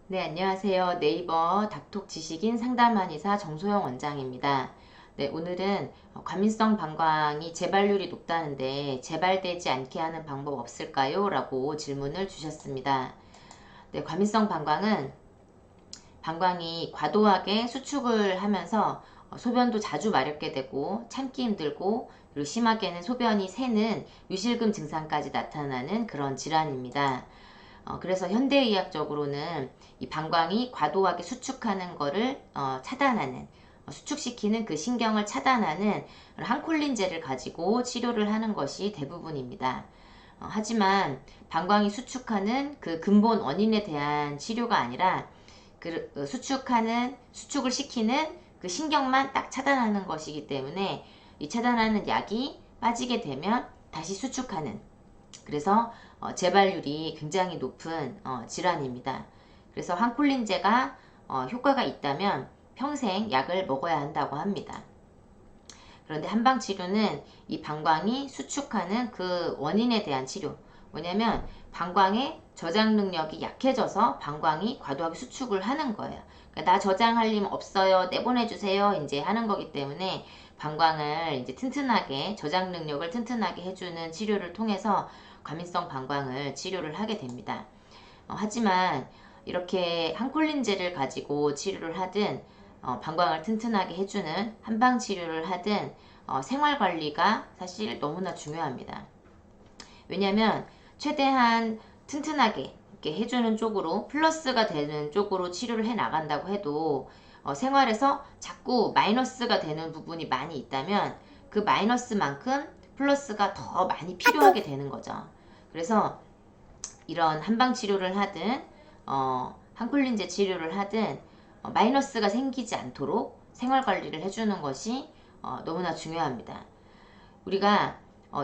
네, 안녕하세요. 네이버 닥톡 지식인 상담한의사 정소영 원장입니다. 네, 오늘은 과민성 방광이 재발률이 높다는데 재발되지 않게 하는 방법 없을까요? 라고 질문을 주셨습니다. 네, 과민성 방광은 방광이 과도하게 수축을 하면서 소변도 자주 마렵게 되고 참기 힘들고 그리고 심하게는 소변이 새는 유실금 증상까지 나타나는 그런 질환입니다. 그래서 현대의학적으로는 이 방광이 과도하게 수축하는 거를 차단하는 수축시키는 그 신경을 차단하는 항콜린제를 가지고 치료를 하는 것이 대부분입니다. 하지만 방광이 수축하는 그 근본 원인에 대한 치료가 아니라 수축을 시키는 그 신경만 딱 차단하는 것이기 때문에 이 차단하는 약이 빠지게 되면 다시 수축하는, 그래서 재발률이 굉장히 높은 질환입니다. 그래서 항콜린제가 효과가 있다면 평생 약을 먹어야 한다고 합니다. 그런데 한방치료는 이 방광이 수축하는 그 원인에 대한 치료. 뭐냐면 방광의 저장 능력이 약해져서 방광이 과도하게 수축을 하는 거예요. 그러니까 나 저장할 림 없어요. 내보내주세요. 이제 하는 거기 때문에 방광을 이제 튼튼하게, 저장 능력을 튼튼하게 해주는 치료를 통해서 과민성 방광을 치료를 하게 됩니다. 하지만 이렇게 항콜린제를 가지고 치료를 하든 방광을 튼튼하게 해주는 한방 치료를 하든 생활관리가 사실 너무나 중요합니다. 왜냐하면 최대한 튼튼하게 이렇게 해주는 쪽으로, 플러스가 되는 쪽으로 치료를 해 나간다고 해도 생활에서 자꾸 마이너스가 되는 부분이 많이 있다면 그 마이너스만큼 플러스가 더 많이 필요하게 되는 거죠. 그래서 이런 한방 치료를 하든 항콜린제 치료를 하든 마이너스가 생기지 않도록 생활 관리를 해주는 것이 너무나 중요합니다. 우리가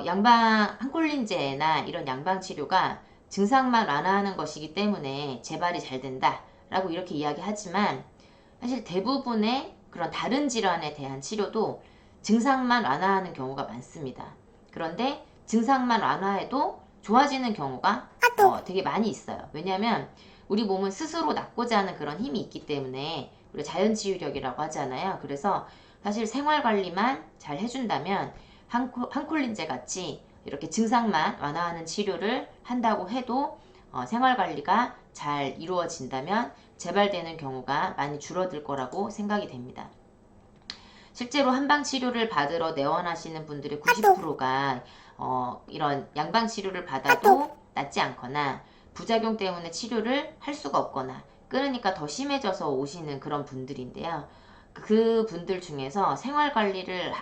양방 항콜린제나 이런 양방 치료가 증상만 완화하는 것이기 때문에 재발이 잘 된다라고 이렇게 이야기하지만 사실 대부분의 그런 다른 질환에 대한 치료도 증상만 완화하는 경우가 많습니다. 그런데 증상만 완화해도 좋아지는 경우가 되게 많이 있어요. 왜냐하면 우리 몸은 스스로 낫고자 하는 그런 힘이 있기 때문에 우리 자연치유력이라고 하잖아요. 그래서 사실 생활관리만 잘 해준다면 항콜린제 같이 이렇게 증상만 완화하는 치료를 한다고 해도 생활관리가 잘 이루어진다면 재발되는 경우가 많이 줄어들 거라고 생각이 됩니다. 실제로 한방 치료를 받으러 내원하시는 분들의 90%가 이런 양방 치료를 받아도 낫지 않거나 부작용 때문에 치료를 할 수가 없거나 끊으니까 더 심해져서 오시는 그런 분들인데요. 그 분들 중에서 생활 관리를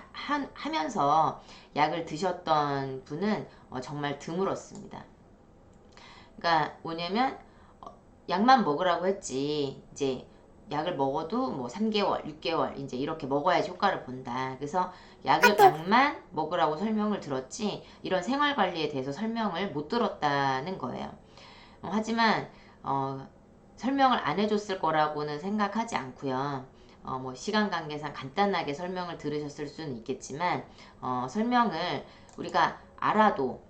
하면서 약을 드셨던 분은 정말 드물었습니다. 그러니까 뭐냐면 약만 먹으라고 했지 이제 약을 먹어도 뭐 3개월, 6개월 이제 이렇게 먹어야지 효과를 본다. 그래서 약만 먹으라고 설명을 들었지 이런 생활 관리에 대해서 설명을 못 들었다는 거예요. 하지만 설명을 안 해줬을 거라고는 생각하지 않고요. 뭐 시간 관계상 간단하게 설명을 들으셨을 수는 있겠지만 설명을 우리가 알아도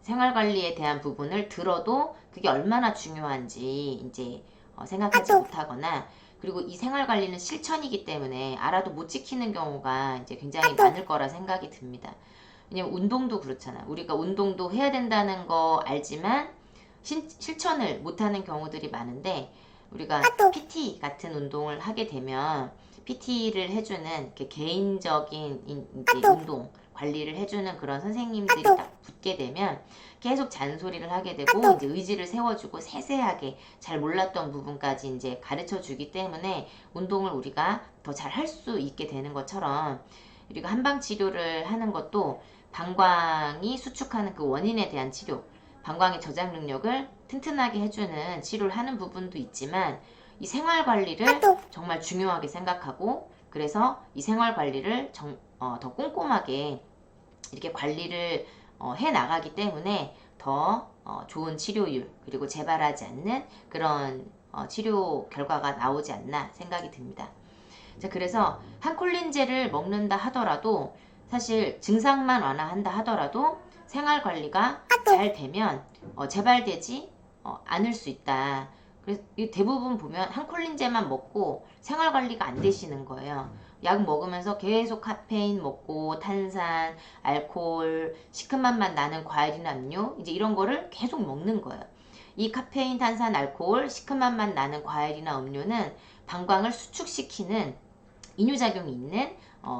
생활관리에 대한 부분을 들어도 그게 얼마나 중요한지 이제 생각하지 못하거나, 그리고 이 생활관리는 실천이기 때문에 알아도 못 지키는 경우가 이제 굉장히 많을 거라 생각이 듭니다. 왜냐면 운동도 그렇잖아. 우리가 운동도 해야 된다는 거 알지만 실천을 못하는 경우들이 많은데, 우리가 PT 같은 운동을 하게 되면 PT를 해주는 이렇게 개인적인 이제 운동 관리를 해주는 그런 선생님들이 딱 붙게 되면 계속 잔소리를 하게 되고 이제 의지를 세워주고 세세하게 잘 몰랐던 부분까지 이제 가르쳐 주기 때문에 운동을 우리가 더 잘 할 수 있게 되는 것처럼, 우리가 한방 치료를 하는 것도 방광이 수축하는 그 원인에 대한 치료, 방광의 저장 능력을 튼튼하게 해주는 치료를 하는 부분도 있지만 이 생활 관리를 정말 중요하게 생각하고, 그래서 이 생활 관리를 더 꼼꼼하게 이렇게 관리를 해 나가기 때문에 더 좋은 치료율, 그리고 재발하지 않는 그런 치료 결과가 나오지 않나 생각이 듭니다. 자, 그래서 항콜린제를 먹는다 하더라도 사실 증상만 완화한다 하더라도 생활 관리가 잘 되면 재발되지 않을 수 있다. 그래서 대부분 보면 한콜린제만 먹고 생활 관리가 안 되시는 거예요. 약 먹으면서 계속 카페인 먹고 탄산, 알코올, 시큼한 맛 나는 과일이나 음료 이제 이런 거를 계속 먹는 거예요. 이 카페인, 탄산, 알코올, 시큼한 맛 나는 과일이나 음료는 방광을 수축시키는 이뇨작용이 있는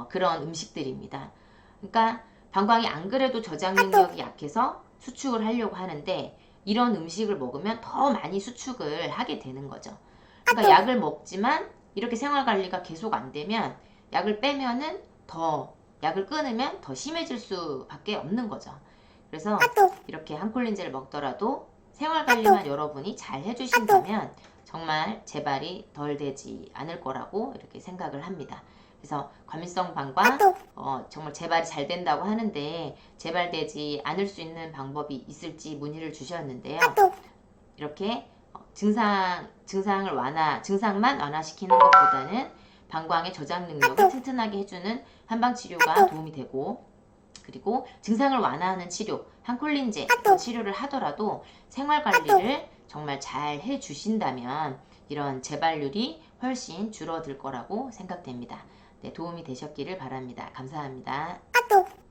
그런 음식들입니다. 그러니까 방광이 안 그래도 저장 능력이 약해서 수축을 하려고 하는데 이런 음식을 먹으면 더 많이 수축을 하게 되는 거죠. 그러니까 약을 먹지만 이렇게 생활 관리가 계속 안 되면 약을 빼면은 더 약을 끊으면 더 심해질 수밖에 없는 거죠. 그래서 이렇게 한콜린제를 먹더라도 생활 관리만 여러분이 잘 해주신다면 정말 재발이 덜 되지 않을 거라고 이렇게 생각을 합니다. 그래서 과민성 방광 정말 재발이 잘 된다고 하는데 재발되지 않을 수 있는 방법이 있을지 문의를 주셨는데요. 이렇게 증상만 완화시키는 것보다는 방광의 저장 능력을 튼튼하게 해주는 한방 치료가 도움이 되고, 그리고 증상을 완화하는 치료, 한콜린제 치료를 하더라도 생활 관리를 정말 잘 해주신다면 이런 재발률이 훨씬 줄어들 거라고 생각됩니다. 네, 도움이 되셨기를 바랍니다. 감사합니다.